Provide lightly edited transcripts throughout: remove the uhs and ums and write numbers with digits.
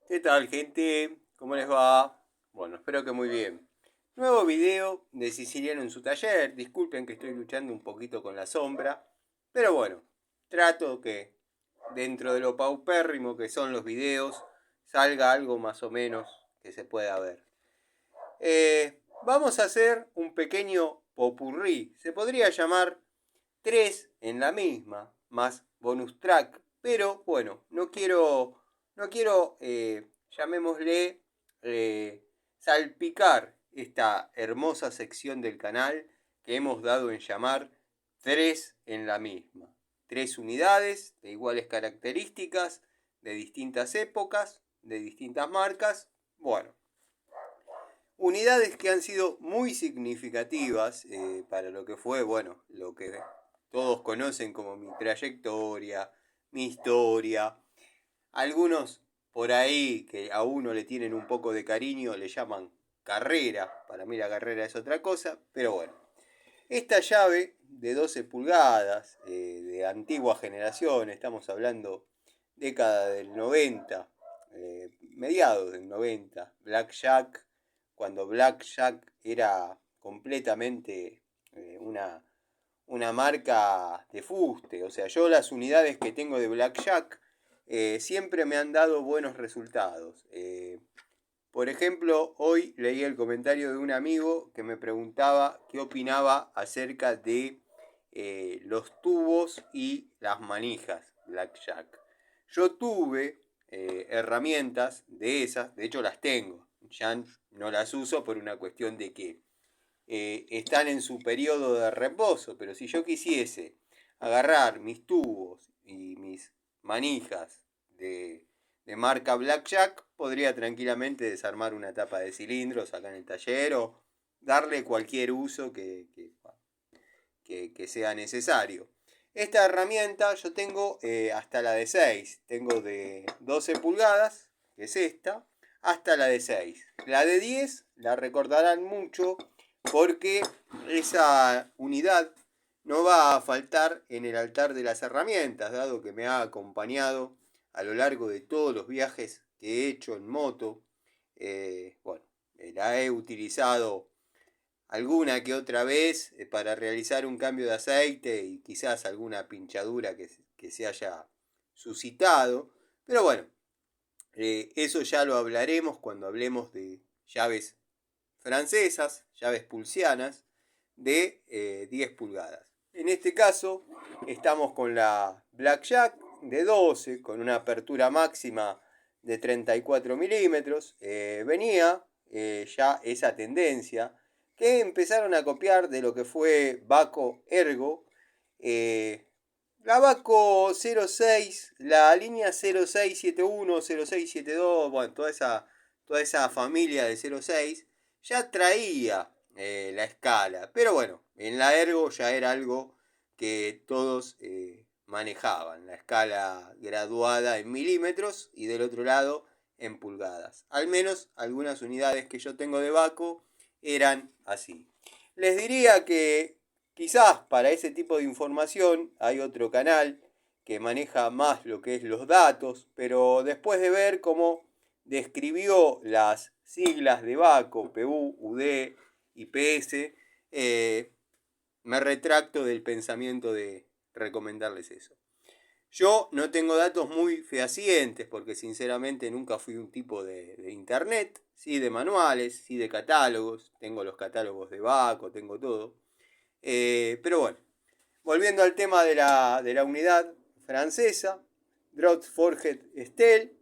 ¿Qué tal, gente? ¿Cómo les va? Bueno, espero que muy bien. Nuevo video de Siciliano en su taller. Disculpen que estoy luchando un poquito con la sombra. Pero bueno, trato que dentro de lo paupérrimo que son los videos, salga algo más o menos que se pueda ver. Vamos a hacer un pequeño popurrí. Se podría llamar tres en la misma, más bonus track. Pero bueno, no quiero, llamémosle, salpicar esta hermosa sección del canal que hemos dado en llamar tres en la misma. Tres unidades de iguales características, de distintas épocas, de distintas marcas. Bueno, unidades que han sido muy significativas para lo que fue, bueno, lo que todos conocen como mi trayectoria, mi historia. Algunos por ahí que a uno le tienen un poco de cariño le llaman carrera. Para mí la carrera es otra cosa, pero bueno. Esta llave de 12 pulgadas, de antigua generación, estamos hablando década del 90, mediados del 90, Blackjack, cuando Blackjack era completamente una marca de fuste. O sea, yo las unidades que tengo de Blackjack siempre me han dado buenos resultados. Por ejemplo, hoy leí el comentario de un amigo que me preguntaba qué opinaba acerca de los tubos y las manijas Blackjack. Yo tuve herramientas de esas, de hecho las tengo, ya no las uso por una cuestión de que están en su periodo de reposo, pero si yo quisiese agarrar mis tubos y mis manijas de marca Blackjack, podría tranquilamente desarmar una tapa de cilindros acá en el taller o darle cualquier uso que sea necesario. Esta herramienta yo tengo hasta la de 6, tengo de 12 pulgadas, que es esta, hasta la de 6. La de 10 la recordarán mucho porque esa unidad no va a faltar en el altar de las herramientas, dado que me ha acompañado a lo largo de todos los viajes que he hecho en moto. Bueno, la he utilizado alguna que otra vez para realizar un cambio de aceite y quizás alguna pinchadura que se haya suscitado. Pero bueno, eso ya lo hablaremos cuando hablemos de llaves francesas, llaves pulsianas de 10 pulgadas. En este caso estamos con la Blackjack de 12 con una apertura máxima de 34 milímetros. Venía ya esa tendencia que empezaron a copiar de lo que fue Baco Ergo. La Baco 06, la línea 0671, 0672, bueno, toda esa familia de 06 ya traía la escala. Pero bueno, en la Ergo ya era algo que todos manejaban, la escala graduada en milímetros y del otro lado en pulgadas. Al menos algunas unidades que yo tengo de Baco eran así. Les diría que quizás para ese tipo de información hay otro canal que maneja más lo que es los datos, pero después de ver cómo describió las siglas de Baco, PU, UD y PS, me retracto del pensamiento de recomendarles eso. Yo no tengo datos muy fehacientes porque sinceramente nunca fui un tipo de internet, sí de manuales, sí de catálogos, tengo los catálogos de Baco, tengo todo. Pero bueno, volviendo al tema de la unidad francesa, Drott Forget Steel,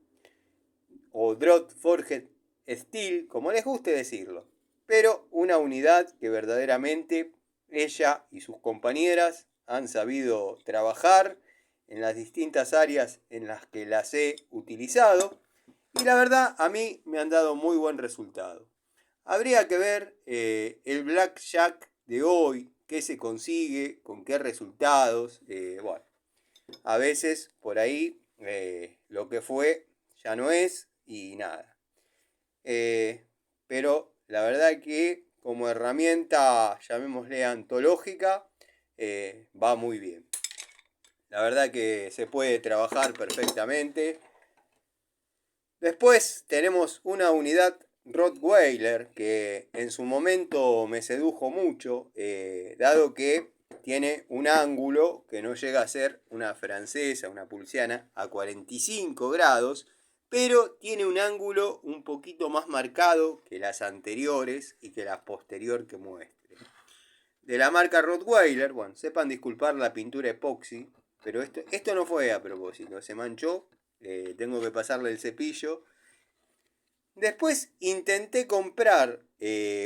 o Drott Forget Steel, como les guste decirlo. Pero una unidad que verdaderamente ella y sus compañeras han sabido trabajar en las distintas áreas en las que las he utilizado. Y la verdad, a mí me han dado muy buen resultado. Habría que ver el Blackjack de hoy, qué se consigue, con qué resultados. Bueno, a veces por ahí lo que fue ya no es y nada. Pero la verdad que como herramienta, llamémosle antológica, va muy bien. La verdad que se puede trabajar perfectamente. Después tenemos una unidad Rottweiler que en su momento me sedujo mucho, dado que tiene un ángulo que no llega a ser una francesa, una pulsiana, a 45 grados, pero tiene un ángulo un poquito más marcado que las anteriores y que la posterior que muestre. De la marca Rottweiler, bueno, sepan disculpar la pintura epoxi, pero esto no fue a propósito, se manchó, tengo que pasarle el cepillo. Después intenté comprar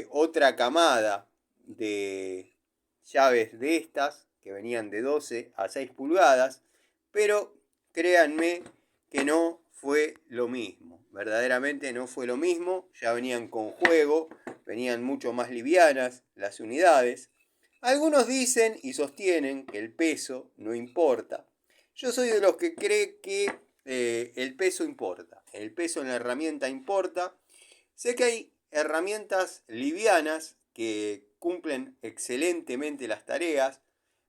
otra camada de llaves de estas, que venían de 12 a 6 pulgadas, pero créanme que no fue lo mismo. Verdaderamente no fue lo mismo, ya venían con juego, venían mucho más livianas las unidades. Algunos dicen y sostienen que el peso no importa. Yo soy de los que cree que el peso importa. El peso en la herramienta importa. Sé que hay herramientas livianas que cumplen excelentemente las tareas,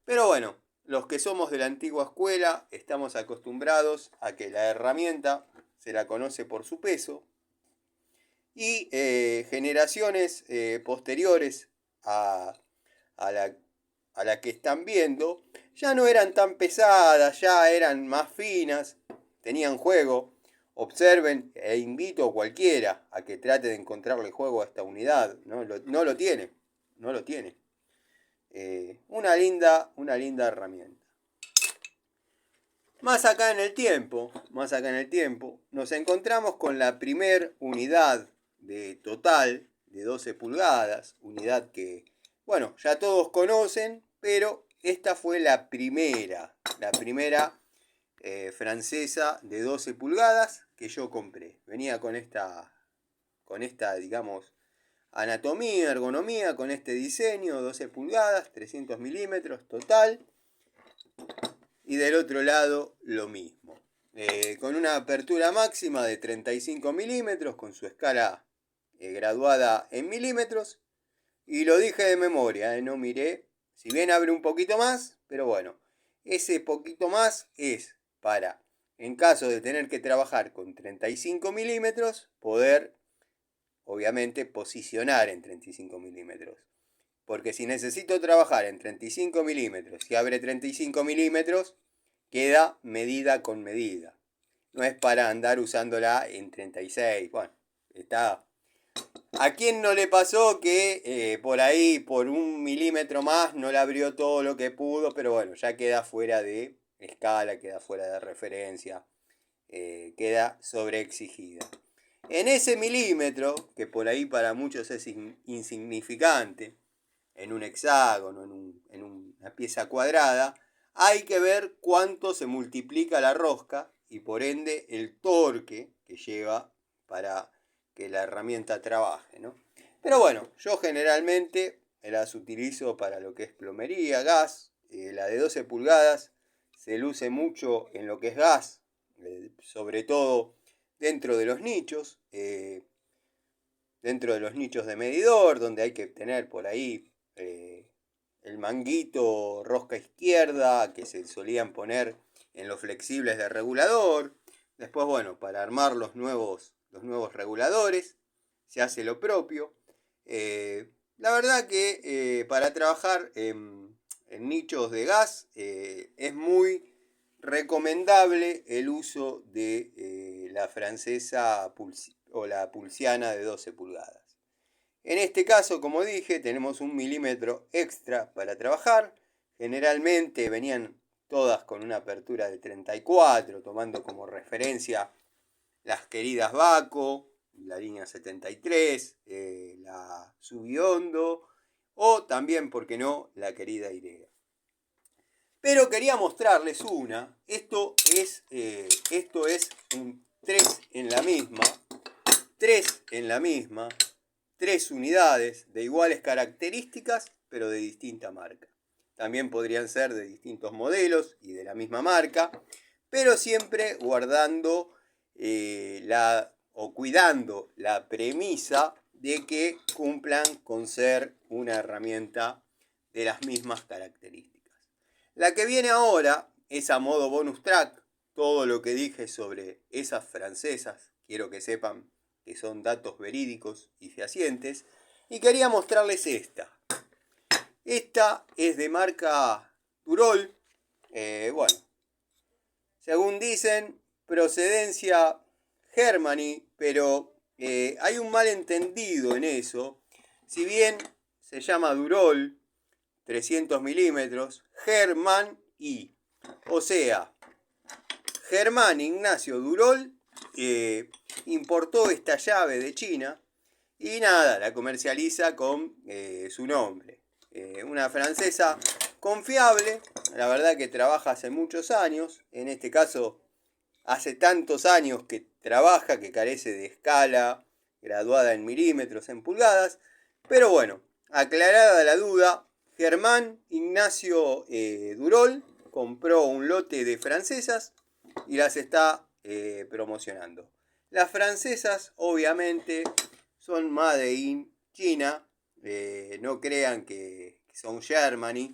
pero bueno, los que somos de la antigua escuela estamos acostumbrados a que la herramienta se la conoce por su peso y generaciones posteriores a la que están viendo ya no eran tan pesadas, ya eran más finas, tenían juego. Observen e invito a cualquiera a que trate de encontrarle juego a esta unidad. No lo tiene. No lo tiene. Una linda herramienta. Más acá en el tiempo, nos encontramos con la primer unidad de total de 12 pulgadas. Unidad que, bueno, ya todos conocen, pero esta fue la primera francesa de 12 pulgadas que yo compré. Venía con esta, digamos, anatomía, ergonomía, con este diseño, 12 pulgadas, 300 milímetros total. Y del otro lado lo mismo. Con una apertura máxima de 35 milímetros, con su escala graduada en milímetros. Y lo dije de memoria, no miré. Si bien abre un poquito más, pero bueno, ese poquito más es para, en caso de tener que trabajar con 35 milímetros, poder, obviamente, posicionar en 35 milímetros. Porque si necesito trabajar en 35 milímetros y abre 35 milímetros, queda medida con medida. No es para andar usándola en 36. Bueno, está. ¿A quién no le pasó que por ahí, por un milímetro más, no le abrió todo lo que pudo? Pero bueno, ya queda fuera de escala, queda fuera de referencia, queda sobreexigida. En ese milímetro, que por ahí para muchos es insignificante, en un hexágono, en una pieza cuadrada, hay que ver cuánto se multiplica la rosca y por ende el torque que lleva para que la herramienta trabaje, ¿no? Pero bueno, yo generalmente las utilizo para lo que es plomería, gas. La de 12 pulgadas se luce mucho en lo que es gas, sobre todo dentro de los nichos, de medidor, donde hay que tener por ahí el manguito rosca izquierda que se solían poner en los flexibles de regulador. Después, bueno, para armar los nuevos reguladores se hace lo propio. La verdad que para trabajar en nichos de gas es muy recomendable el uso de la francesa o la pulsiana de 12 pulgadas. En este caso, como dije, tenemos un milímetro extra para trabajar. Generalmente venían todas con una apertura de 34, tomando como referencia las queridas Baco, la línea 73, la Subiondo o también, ¿por qué no?, la querida Irea. Pero quería mostrarles una. Esto es un 3 en la misma. 3 en la misma. 3 unidades de iguales características, pero de distinta marca. También podrían ser de distintos modelos y de la misma marca, pero siempre guardando o cuidando la premisa de que cumplan con ser una herramienta de las mismas características. La que viene ahora es a modo bonus track, todo lo que dije sobre esas francesas. Quiero que sepan que son datos verídicos y fehacientes. Y quería mostrarles esta. Esta es de marca Durol. Bueno, según dicen, procedencia Germany, pero hay un malentendido en eso. Si bien se llama Durol, 300 milímetros, Germán I. O sea, Germán Ignacio Durol importó esta llave de China y nada, la comercializa con su nombre. Una francesa confiable, la verdad que trabaja hace muchos años, en este caso hace tantos años que trabaja que carece de escala graduada en milímetros, en pulgadas, pero bueno, aclarada la duda, Germán Ignacio Durol compró un lote de francesas y las está promocionando. Las francesas obviamente son made in China, no crean que son Germany.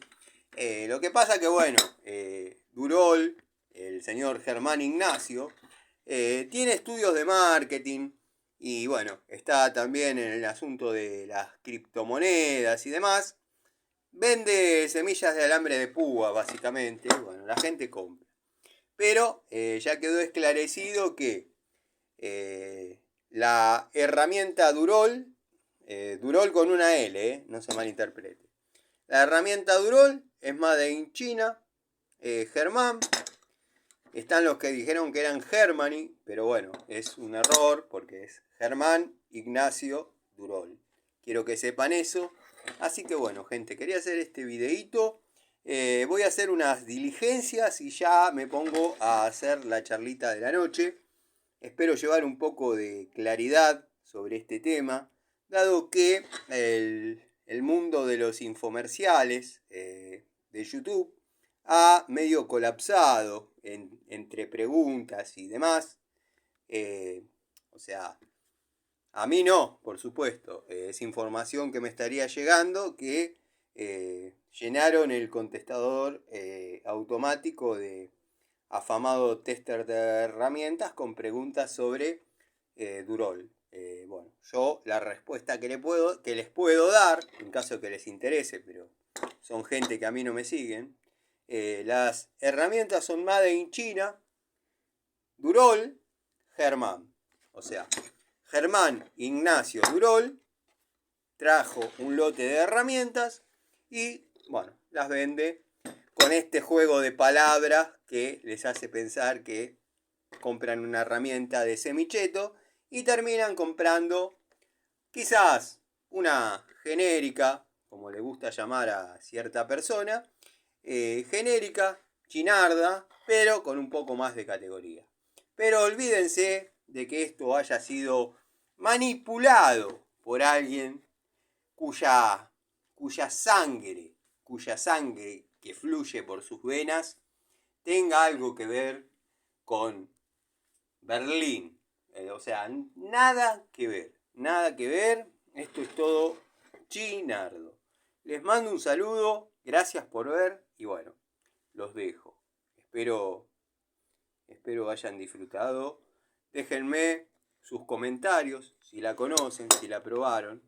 Lo que pasa que bueno, Durol, el señor Germán Ignacio, tiene estudios de marketing y bueno, está también en el asunto de las criptomonedas y demás. Vende semillas de alambre de púa, básicamente. Bueno, la gente compra. Pero ya quedó esclarecido que la herramienta Durol, Durol con una L, no se malinterprete. La herramienta Durol es made in China, Germán. Están los que dijeron que eran Germany, pero bueno, es un error porque es Germán Ignacio Durol. Quiero que sepan eso. Así que bueno, gente, quería hacer este videito. Voy a hacer unas diligencias y ya me pongo a hacer la charlita de la noche. Espero llevar un poco de claridad sobre este tema, dado que el mundo de los infomerciales de YouTube ha medio colapsado entre preguntas y demás. O sea, a mí no, por supuesto. Es información que me estaría llegando que llenaron el contestador automático de afamado tester de herramientas con preguntas sobre Durol. Bueno, yo la respuesta que les puedo dar, en caso que les interese, pero son gente que a mí no me siguen, las herramientas son made in China, Durol, Germán. O sea, Germán Ignacio Durol trajo un lote de herramientas y, bueno, las vende con este juego de palabras que les hace pensar que compran una herramienta de semicheto y terminan comprando quizás una genérica, como le gusta llamar a cierta persona, genérica, chinarda, pero con un poco más de categoría. Pero olvídense de que esto haya sido manipulado por alguien cuya sangre que fluye por sus venas tenga algo que ver con Berlín. O sea, nada que ver. Esto es todo chinardo. Les mando un saludo, gracias por ver y bueno, los dejo. Espero hayan disfrutado. Déjenme sus comentarios, si la conocen, si la probaron.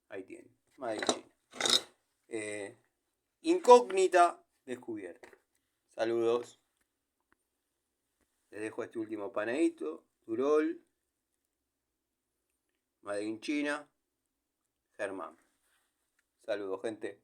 Ahí tienen, Made in China. Incógnita descubierta. Saludos. Les dejo este último panadito. Durol. Made in China. Germán. Saludos, gente.